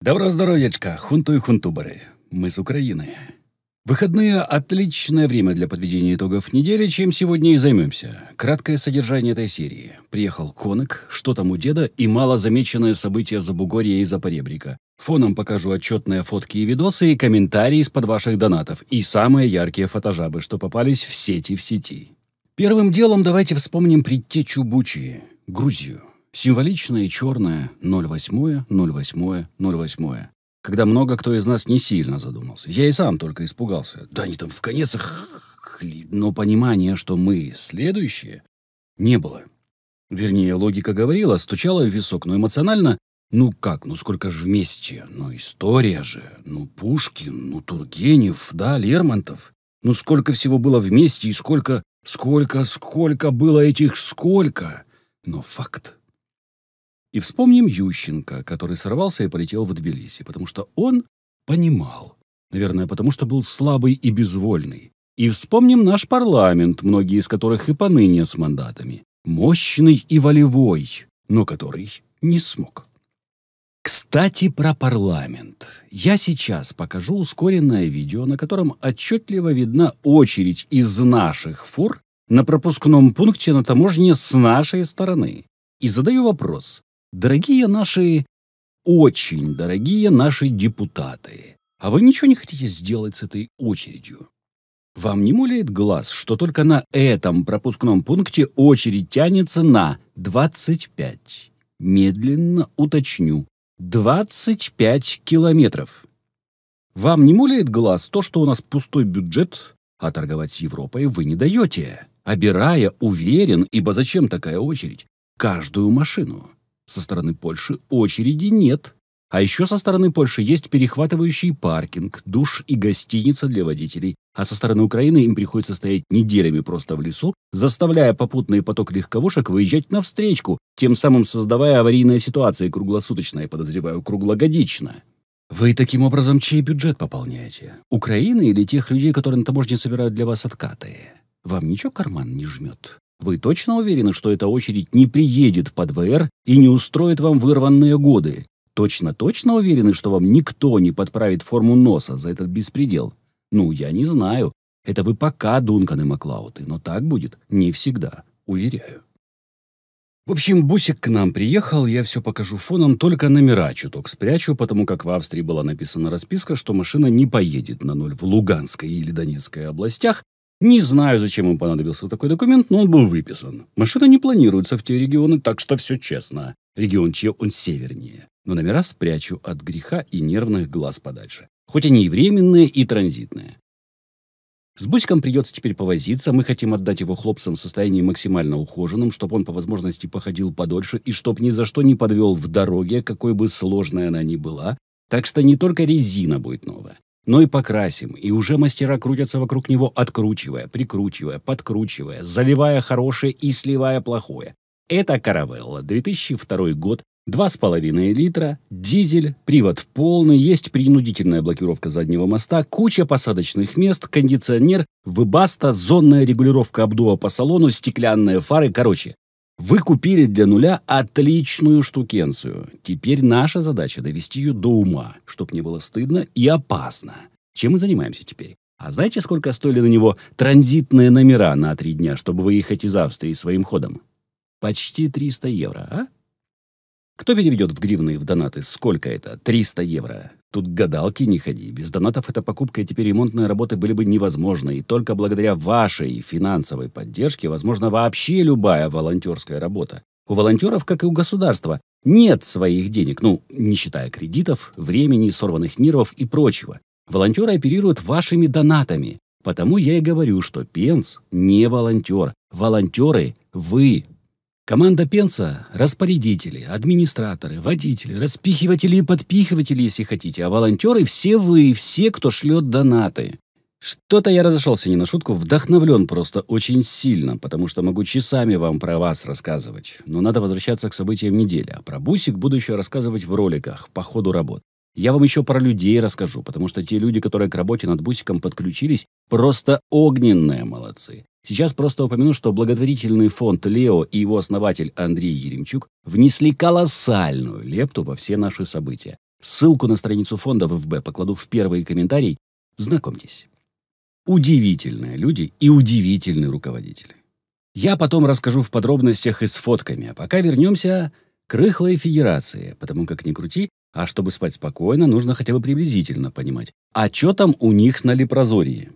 Доброго здоровьячка, хунту и хунтубары. Мы с Украины. Выходные – отличное время для подведения итогов недели, чем сегодня и займемся. Краткое содержание этой серии. Приехал Конек, что там у деда, и малозамеченные события Забугорья и Запоребрика. Фоном покажу отчетные фотки и видосы, и комментарии из-под ваших донатов, и самые яркие фотожабы, что попались в сети. Первым делом давайте вспомним предтечу Бучи – Грузию. Символичное и черное 08-08-08. Когда много кто из нас не сильно задумался. Я и сам только испугался. Да они там в конец но понимания, что мы следующие, не было. Вернее, логика говорила, стучала в висок, но эмоционально, сколько же вместе? История же, Пушкин, Тургенев, да, Лермонтов. Сколько всего было вместе и сколько было этих сколько. Но факт. И вспомним Ющенко, который сорвался и полетел в Тбилиси, потому что он понимал. Наверное, потому что был слабый и безвольный. И вспомним наш парламент, многие из которых и поныне с мандатами. Мощный и волевой, но который не смог. Кстати, про парламент. Я сейчас покажу ускоренное видео, на котором отчетливо видна очередь из наших фур на пропускном пункте на таможне с нашей стороны. И задаю вопрос. Очень дорогие наши депутаты, а вы ничего не хотите сделать с этой очередью? Вам не муляет глаз, что только на этом пропускном пункте очередь тянется на 25, медленно уточню, 25 километров? Вам не муляет глаз то, что у нас пустой бюджет, а торговать с Европой вы не даете, обирая, уверен, ибо зачем такая очередь, каждую машину? Со стороны Польши очереди нет. А еще со стороны Польши есть перехватывающий паркинг, душ и гостиница для водителей. А со стороны Украины им приходится стоять неделями просто в лесу, заставляя попутный поток легковушек выезжать навстречку, тем самым создавая аварийные ситуации круглосуточно и, подозреваю, круглогодично. Вы таким образом чей бюджет пополняете? Украины или тех людей, которые на таможне собирают для вас откаты? Вам ничего карман не жмет? Вы точно уверены, что эта очередь не приедет под ВР и не устроит вам вырванные годы? Точно уверены, что вам никто не подправит форму носа за этот беспредел? Я не знаю. Это вы пока Дункан и Маклауты, но так будет не всегда, уверяю. В общем, бусик к нам приехал, я все покажу фоном, только номера чуток спрячу, потому как в Австрии была написана расписка, что машина не поедет на ноль в Луганской или Донецкой областях. Не знаю, зачем им понадобился такой документ, но он был выписан. Машина не планируется в те регионы, так что все честно. Регион чье он севернее. Но номера спрячу от греха и нервных глаз подальше. Хоть они и временные, и транзитные. С Бусиком придется теперь повозиться. Мы хотим отдать его хлопцам в состоянии максимально ухоженным, чтобы он по возможности походил подольше и чтоб ни за что не подвел в дороге, какой бы сложной она ни была. Так что не только резина будет новая, но и покрасим, и уже мастера крутятся вокруг него, откручивая, прикручивая, подкручивая, заливая хорошее и сливая плохое. Это Каравелла, 2002 год, 2,5 литра, дизель, привод полный, есть принудительная блокировка заднего моста, куча посадочных мест, кондиционер, выбаста, зонная регулировка обдува по салону, стеклянные фары, вы купили для нуля отличную штукенцию. Теперь наша задача довести ее до ума, чтоб не было стыдно и опасно. Чем мы занимаемся теперь? А знаете, сколько стоили на него транзитные номера на 3 дня, чтобы выехать из Австрии своим ходом? Почти 300 евро, а? Кто переведет в гривны и в донаты? Сколько это? 300 евро. Тут гадалки не ходи. Без донатов эта покупка и теперь ремонтные работы были бы невозможны. И только благодаря вашей финансовой поддержке возможна вообще любая волонтерская работа. У волонтеров, как и у государства, нет своих денег, не считая кредитов, времени, сорванных нервов и прочего. Волонтеры оперируют вашими донатами. Потому я и говорю, что Пенс не волонтер. Волонтеры – вы. Команда Пенса – распорядители, администраторы, водители, распихиватели и подпихиватели, если хотите. А волонтеры – все вы, все, кто шлет донаты. Что-то я разошелся не на шутку, вдохновлен просто очень сильно, потому что могу часами вам про вас рассказывать. Но надо возвращаться к событиям недели. А про Бусик буду еще рассказывать в роликах по ходу работ. Я вам еще про людей расскажу, потому что те люди, которые к работе над Бусиком подключились, просто огненные молодцы. Сейчас просто упомяну, что благотворительный фонд «Лео» и его основатель Андрей Еремчук внесли колоссальную лепту во все наши события. Ссылку на страницу фонда ВФБ покладу в первый комментарий. Знакомьтесь. Удивительные люди и удивительные руководители. Я потом расскажу в подробностях и с фотками, а пока вернемся к рыхлой федерации, потому как ни крути, а чтобы спать спокойно, нужно хотя бы приблизительно понимать, а что там у них на Лепрозории.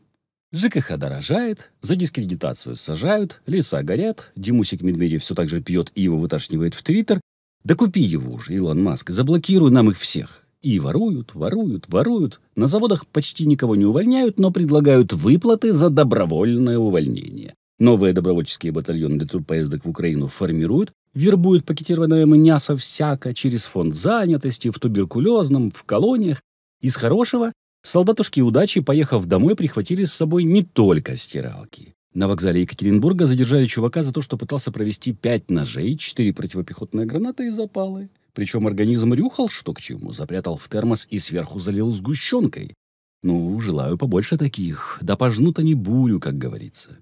ЖКХ дорожает, за дискредитацию сажают, леса горят, Димусик Медведев все так же пьет и его выташнивает в Твиттер. Да купи его уже, Илон Маск, заблокируй нам их всех. И воруют, воруют, воруют. На заводах почти никого не увольняют, но предлагают выплаты за добровольное увольнение. Новые добровольческие батальоны для турпоездок в Украину формируют, вербуют пакетированное мясо всяко через фонд занятости, в туберкулезном, в колониях. Из хорошего солдатушки удачи, поехав домой, прихватили с собой не только стиралки. На вокзале Екатеринбурга задержали чувака за то, что пытался провести 5 ножей, 4 противопехотные гранаты и запалы. Причем организм рюхал что к чему, запрятал в термос и сверху залил сгущенкой. Ну, желаю побольше таких, да пожнут они бурю, как говорится.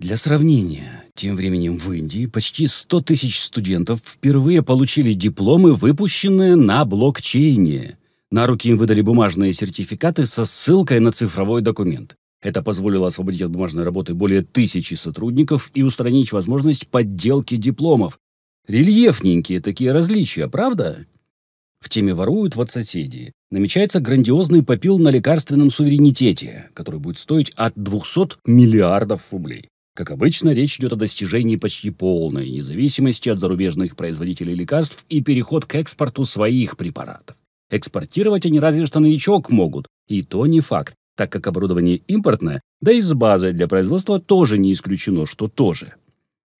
Для сравнения, тем временем в Индии почти 100 тысяч студентов впервые получили дипломы, выпущенные на блокчейне. На руки им выдали бумажные сертификаты со ссылкой на цифровой документ. Это позволило освободить от бумажной работы более 1000 сотрудников и устранить возможность подделки дипломов. Рельефненькие такие различия, правда? В теме «Воруют вот соседи» намечается грандиозный попил на лекарственном суверенитете, который будет стоить от 200 миллиардов рублей. Как обычно, речь идет о достижении почти полной независимости от зарубежных производителей лекарств и переход к экспорту своих препаратов. Экспортировать они разве что новичок могут, и то не факт, так как оборудование импортное, да и с базой для производства тоже не исключено, что тоже.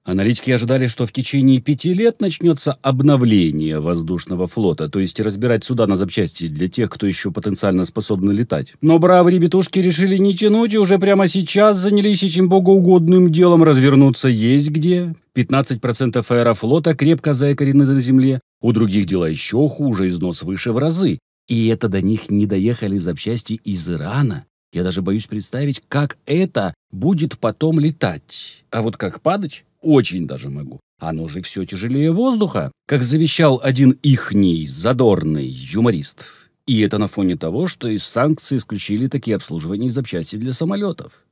Аналитики ожидали, что в течение 5 лет начнется обновление воздушного флота, то есть разбирать суда на запчасти для тех, кто еще потенциально способны летать. Но бравые ребятушки решили не тянуть и уже прямо сейчас занялись этим богоугодным делом. Развернуться есть где. 15% аэрофлота крепко заякорены на земле. У других дела еще хуже, износ выше в разы. И это до них не доехали запчасти из Ирана. Я даже боюсь представить, как это будет потом летать. А вот как падать? Очень даже могу. Оно же все тяжелее воздуха, как завещал один ихний задорный юморист. И это на фоне того, что из санкций исключили такие обслуживания и запчасти для самолетов.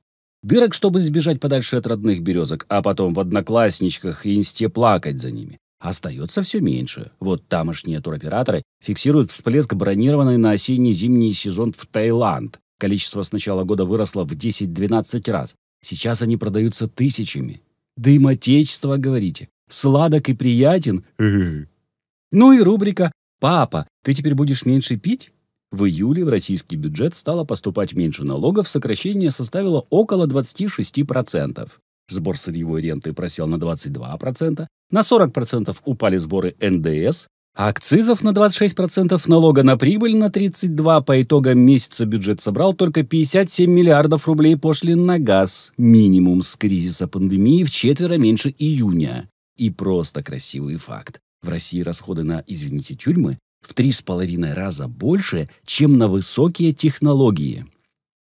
Дырок, чтобы сбежать подальше от родных березок, а потом в одноклассничках и инсте плакать за ними, остается все меньше. Вот тамошние туроператоры фиксируют всплеск бронированной на осенне-зимний сезон в Таиланд. Количество с начала года выросло в 10-12 раз. Сейчас они продаются тысячами. Да им отечество, говорите. Сладок и приятен. Ну и рубрика «Папа, ты теперь будешь меньше пить?» В июле в российский бюджет стало поступать меньше налогов, сокращение составило около 26%. Сбор сырьевой ренты просел на 22%, на 40% упали сборы НДС, а акцизов на 26%, налога на прибыль на 32%. По итогам месяца бюджет собрал только 57 миллиардов рублей пошлин на газ. Минимум с кризиса пандемии вчетверо меньше июня. И просто красивый факт. В России расходы на, извините, тюрьмы в 3,5 раза больше, чем на высокие технологии.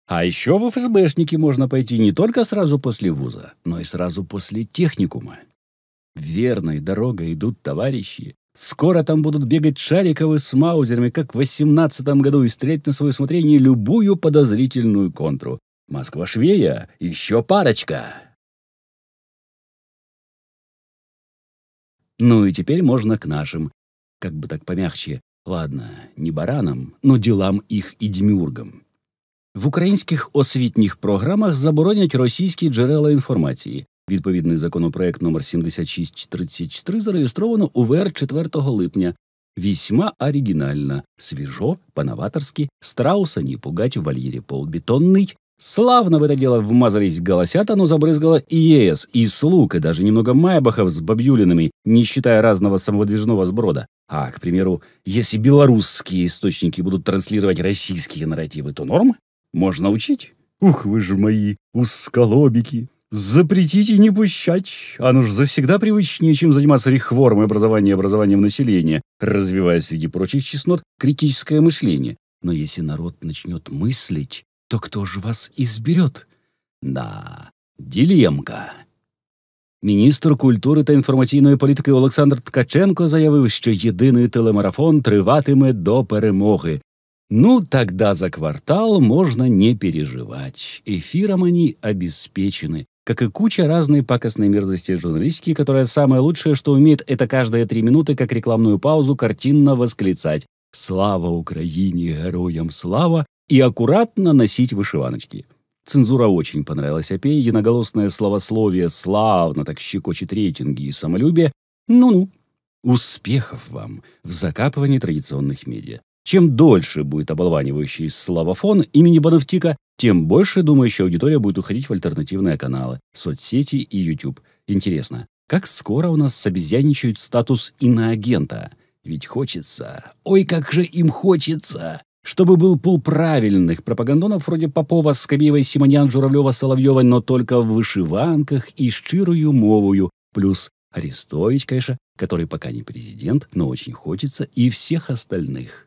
А еще в ФСБшники можно пойти не только сразу после вуза, но и сразу после техникума. Верной дорогой идут товарищи. Скоро там будут бегать Шариковы с маузерами, как в 18-м году, и стрелять на свое усмотрение любую подозрительную контру. Москва-Швея, еще парочка. Ну и теперь можно к нашим, как бы так помягче, ладно, не баранам, но делам их і деміургам. В українських освітніх програмах заборонять російські джерела інформації. Відповідний законопроект номер 7633 зареєстровано у ВР 4 липня. Весьма оригинально, свежо, по-новаторски, страуса не пугать в вольере полбетонный. Славно в это дело вмазались голосята, но забрызгало и ЕС, и слуг, и даже немного майбахов с бабюлинами, не считая разного самовыдвижного сброда. А, к примеру, если белорусские источники будут транслировать российские нарративы, то норм? Можно учить? Ух, вы же мои узколобики! Запретить и не пущать. Оно ж завсегда привычнее, чем заниматься реформой образованием населения, развивая среди прочих чеснот критическое мышление. Но если народ начнет мыслить, то кто же вас изберет? Да, дилемка. Міністр культури та інформаційної політики Олександр Ткаченко заявив, що єдиний телемарафон триватиме до перемоги. Ну, тогда за квартал можно не переживать. Эфиром они обеспечены. Как и куча разной пакостной мерзости журналистики, которая самое лучшее, что умеет, это каждые 3 минуты, как рекламную паузу, картинно восклицать «Слава Украине, героям слава!» и аккуратно носить вышиваночки. Цензура очень понравилась ОПЕ, единоголосное словословие славно так щекочет рейтинги и самолюбие. Ну-ну. Успехов вам в закапывании традиционных медиа. Чем дольше будет оболванивающий славофон имени Бонавтика, тем больше думающая аудитория будет уходить в альтернативные каналы, соцсети и YouTube. Интересно, как скоро у нас обезьяничают статус иноагента? Ведь хочется, ой, как же им хочется, чтобы был пул правильных пропагандонов вроде Попова, Скобеевой, Симонян, Журавлева, Соловьева, но только в вышиванках и щирую мовою, плюс Арестович, конечно, который пока не президент, но очень хочется, и всех остальных.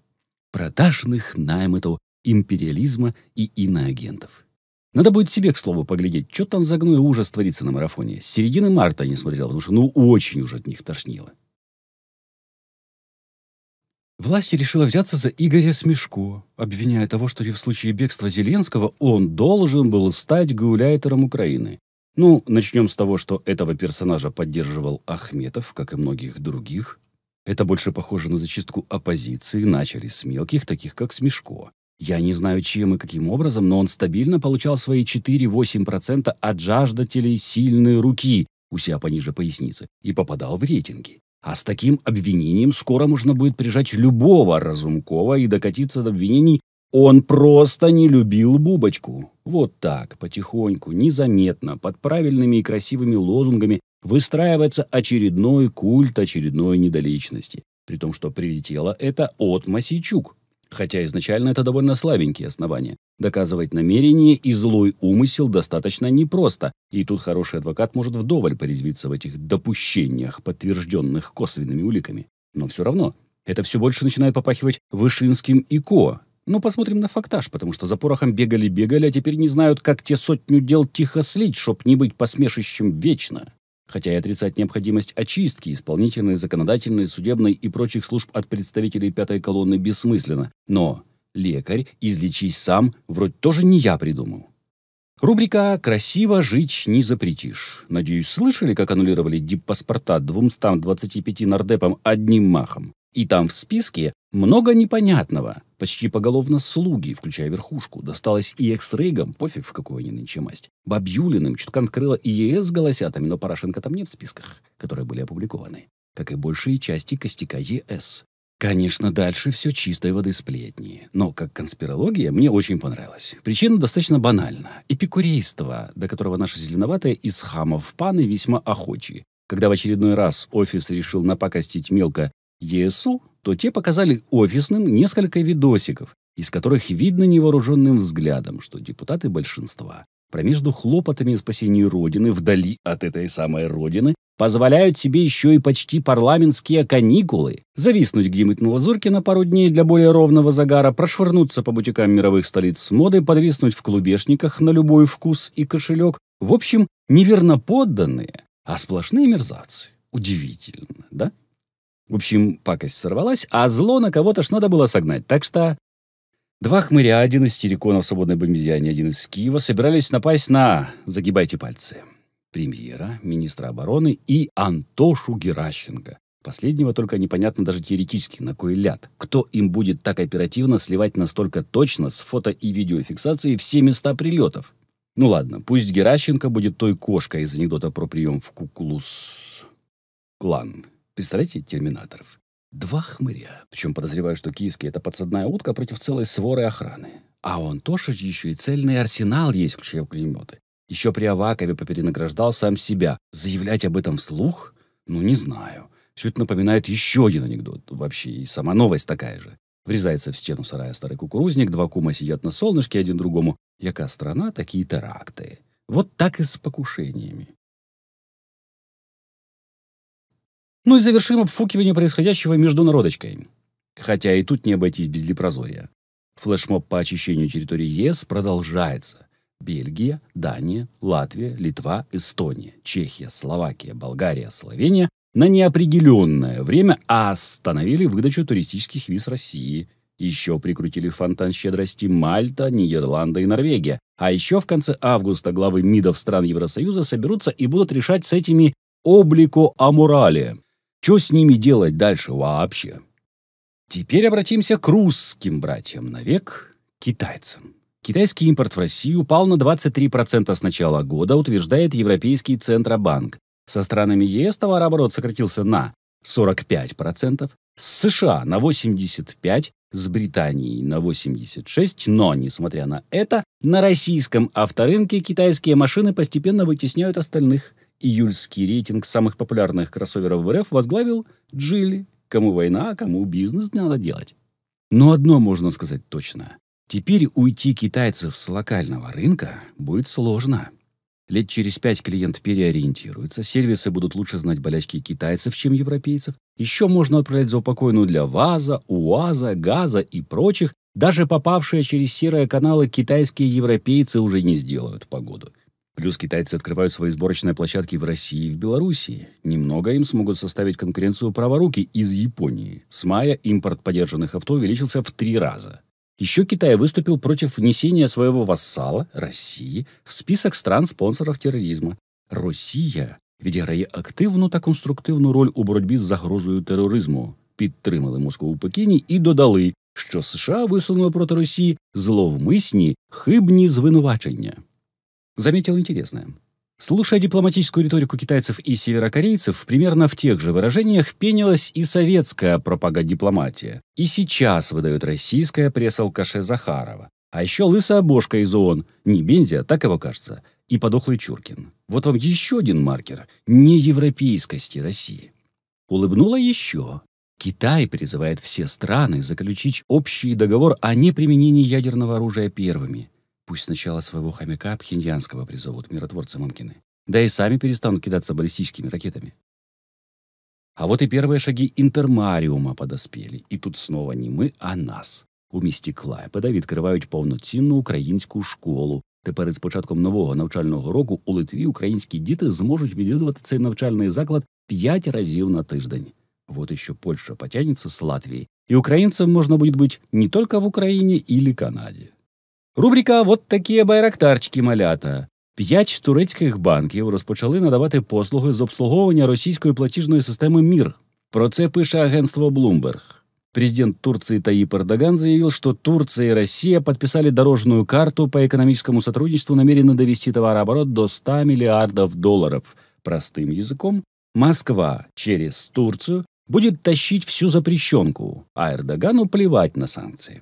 Продажных наймытов империализма и иноагентов. Надо будет себе, к слову, поглядеть, что там за гной ужас творится на марафоне. С середины марта не смотрел, потому что очень уже от них тошнило. Власть решила взяться за Игоря Смешко, обвиняя того, что в случае бегства Зеленского он должен был стать гауляйтером Украины. Ну, начнем с того, что этого персонажа поддерживал Ахметов, как и многих других. Это больше похоже на зачистку оппозиции, начали с мелких, таких как Смешко. Я не знаю, чем и каким образом, но он стабильно получал свои 4-8% от жаждателей сильной руки у себя пониже поясницы и попадал в рейтинги. А с таким обвинением скоро можно будет прижать любого Разумкова и докатиться до обвинений «он просто не любил Бубочку». Вот так, потихоньку, незаметно, под правильными и красивыми лозунгами выстраивается очередной культ очередной недоличности. При том, что прилетело это от Мосейчук. Хотя изначально это довольно слабенькие основания. Доказывать намерение и злой умысел достаточно непросто, и тут хороший адвокат может вдоволь порезвиться в этих допущениях, подтвержденных косвенными уликами. Но все равно, это все больше начинает попахивать Вышинским и Ко. Но посмотрим на фактаж, потому что за порохом бегали, а теперь не знают, как те 100 дел тихо слить, чтоб не быть посмешищем вечно. Хотя и отрицать необходимость очистки исполнительной, законодательной, судебной и прочих служб от представителей пятой колонны бессмысленно. Но лекарь, излечись сам, вроде тоже не я придумал. Рубрика «Красиво жить не запретишь». Надеюсь, слышали, как аннулировали диппаспорта 225 нардепам одним махом? И там в списке много непонятного. Почти поголовно слуги, включая верхушку. Досталось и экс-рейгам, пофиг в какую они нынче масть. Бабьюлиным чутка открыла и ЕС с голосятами, но Порошенко там нет в списках, которые были опубликованы. Как и большие части костяка ЕС. Конечно, дальше все чистой воды сплетни. Но как конспирология мне очень понравилось. Причина достаточно банальна. Эпикурейство, до которого наши зеленоватые из хамов паны весьма охочи. Когда в очередной раз офис решил напакостить мелко ЕСУ, то те показали офисным несколько видосиков, из которых видно невооруженным взглядом, что депутаты большинства промежду хлопотами о спасении Родины, вдали от этой самой Родины, позволяют себе еще и почти парламентские каникулы, зависнуть где-нибудь на лазурке на пару дней для более ровного загара, прошвырнуться по бутикам мировых столиц моды, подвиснуть в клубешниках на любой вкус и кошелек. В общем, не верноподданные, а сплошные мерзавцы. Удивительно, да? В общем, пакость сорвалась, а зло на кого-то ж надо было согнать. Так что 2 хмыря, один из терриконов свободной бомбезиане, один из Киева, собирались напасть на, загибайте пальцы, премьера, министра обороны и Антошу Геращенко. Последнего только непонятно даже теоретически, на кой ляд. Кто им будет так оперативно сливать настолько точно с фото- и видеофиксацией все места прилетов? Ну ладно, пусть Геращенко будет той кошкой из анекдота про прием в Ку-Клус-Клан. Представляете, терминаторов? 2 хмыря. Причем подозреваю, что киевский — это подсадная утка против целой своры охраны. А он тоже еще и цельный арсенал есть, включая пулеметы. Еще при Авакове поперенаграждал сам себя. Заявлять об этом вслух? Ну, не знаю. Все это напоминает еще один анекдот. Вообще, и сама новость такая же. Врезается в стену сарая старый кукурузник, 2 кума сидят на солнышке один другому. Яка страна, такие теракты. Вот так и с покушениями. Ну и завершим обфукивание происходящего международочкой. Хотя и тут не обойтись без лепрозория. Флешмоб по очищению территории ЕС продолжается. Бельгия, Дания, Латвия, Литва, Эстония, Чехия, Словакия, Болгария, Словения на неопределенное время остановили выдачу туристических виз России. Еще прикрутили фонтан щедрости Мальта, Нидерланды и Норвегия. А еще в конце августа главы МИДов стран Евросоюза соберутся и будут решать с этими облико аморали. Что с ними делать дальше вообще? Теперь обратимся к русским братьям навек, китайцам. Китайский импорт в Россию упал на 23% с начала года, утверждает Европейский Центробанк. Со странами ЕС товарооборот сократился на 45%, с США на 85%, с Британией на 86%, но, несмотря на это, на российском авторынке китайские машины постепенно вытесняют остальных. Июльский рейтинг самых популярных кроссоверов в РФ возглавил Джили. Кому война, кому бизнес надо делать. Но одно можно сказать точно. Теперь уйти китайцев с локального рынка будет сложно. Лет через 5 клиент переориентируется, сервисы будут лучше знать болячки китайцев, чем европейцев. Еще можно отправлять заупокойную для ВАЗа, УАЗа, ГАЗа и прочих. Даже попавшие через серые каналы китайские европейцы уже не сделают погоду. Плюс китайцы открывают свои сборочные площадки в России и в Белоруссии. Немного им смогут составить конкуренцию праворуки из Японии. С мая импорт подержанных авто увеличился в 3 раза. Еще Китай выступил против внесения своего вассала, России, в список стран-спонсоров тероризма. Росія відіграє активну та конструктивну роль у боротьбі з загрозою тероризму. Підтримали Москву у Пекіні і додали, що США висунули проти Росії зловмисні, хибні звинувачення. Заметил интересное. Слушая дипломатическую риторику китайцев и северокорейцев, примерно в тех же выражениях пенилась и советская пропагандипломатия. И сейчас выдает российская пресс-алкаше Захарова. А еще лысая бошка из ООН, не Бензия, так его кажется, и подохлый Чуркин. Вот вам еще один маркер неевропейскости России. Улыбнула еще. Китай призывает все страны заключить общий договор о неприменении ядерного оружия первыми. Пусть сначала своего хомяка Пхеньянского призовут миротворцы Мамкины, да и сами перестанут кидаться баллистическими ракетами. А вот и первые шаги Інтермаріума подоспели. І тут снова не ми, а нас. У місті Клайпеда відкривають повноцінну українську школу. Тепер із початком нового навчального року у Литві українські діти зможуть відвідувати цей навчальний заклад 5 разів на тиждень. Вот еще Польша потянется с Латвией. И украинцам можно будет быть не только в Украине или Канаде. Рубрика «Вот такі байрактарчики, малята». 5 турецьких банків розпочали надавати послуги з обслуговування російської платіжної системи МІР. Про це пише агентство Bloomberg. Президент Турции Таyyip Эрдоган заявил, что Турция и Россия подписали дорожную карту по экономическому сотрудничеству, намерены довести товарооборот до $100 миллиардов. Простым языком, Москва через Турцию будет тащить всю запрещенку, а Эрдогану плевать на санкции.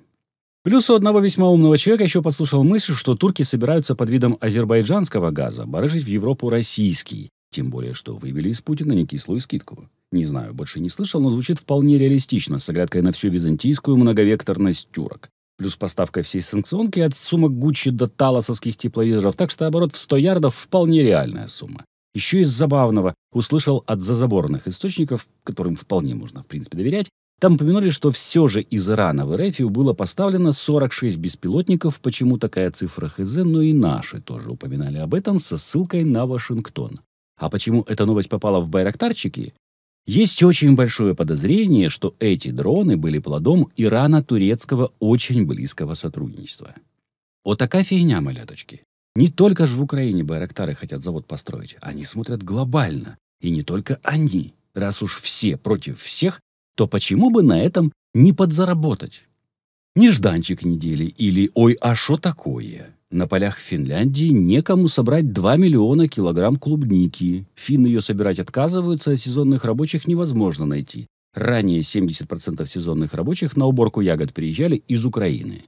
Плюс у одного весьма умного человека еще подслушал мысль, что турки собираются под видом азербайджанского газа барыжить в Европу российский. Тем более, что выбили из Путина некислую скидку. Не знаю, больше не слышал, но звучит вполне реалистично, с оглядкой на всю византийскую многовекторность турок. Плюс поставка всей санкционки от сумок Гуччи до талосовских тепловизоров, так что оборот в 100 ярдов вполне реальная сумма. Еще из забавного услышал от зазаборных источников, которым вполне можно в принципе доверять. Там упомянули, что все же из Ирана в РФ было поставлено 46 беспилотников. Почему такая цифра хз, но и наши тоже упоминали об этом со ссылкой на Вашингтон. А почему эта новость попала в байрактарчики? Есть очень большое подозрение, что эти дроны были плодом ирано-турецкого очень близкого сотрудничества. Вот такая фигня, маляточки. Не только же в Украине байрактары хотят завод построить. Они смотрят глобально. И не только они. Раз уж все против всех, то почему бы на этом не подзаработать? Нежданчик недели или «Ой, а шо такое?» На полях Финляндии некому собрать 2 миллиона килограмм клубники. Финны ее собирать отказываются, а сезонных рабочих невозможно найти. Ранее 70% сезонных рабочих на уборку ягод приезжали из Украины.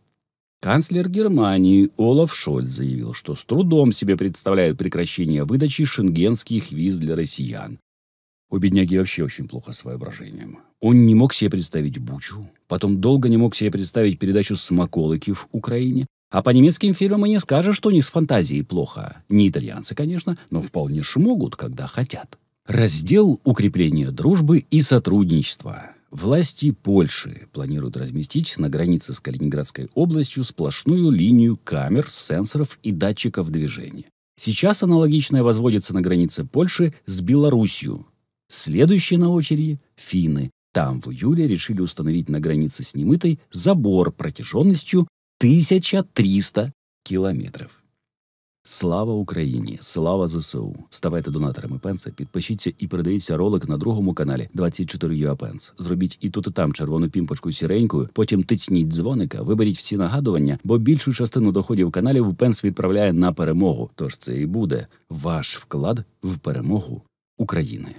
Канцлер Германии Олаф Шольц заявил, что с трудом себе представляет прекращение выдачи шенгенских виз для россиян. У бедняги вообще очень плохо с воображением. Он не мог себе представить Бучу, потом долго не мог себе представить передачу смаколики в Украине, а по немецким фильмам и не скажешь, что у них с фантазией плохо. Не итальянцы, конечно, но вполне ж могут, когда хотят. Раздел укрепления дружбы и сотрудничества. Власти Польши планируют разместить на границе с Калининградской областью сплошную линию камер, сенсоров и датчиков движения. Сейчас аналогичное возводится на границе Польши с Белоруссией. Следующие на очереди – финны. Там в июле решили установить на границе с Немытой забор протяженностью 1300 кілометрів. Слава Україні! Слава ЗСУ! Ставайте донаторами Пенса, підпишіться і передивіться ролик на другому каналі 24UA Пенс. Зробіть і тут, і там червону пімпочку сіренькою, потім тицніть дзвоника, виберіть всі нагадування, бо більшу частину доходів каналів Пенс відправляє на перемогу. Тож це і буде ваш вклад в перемогу України.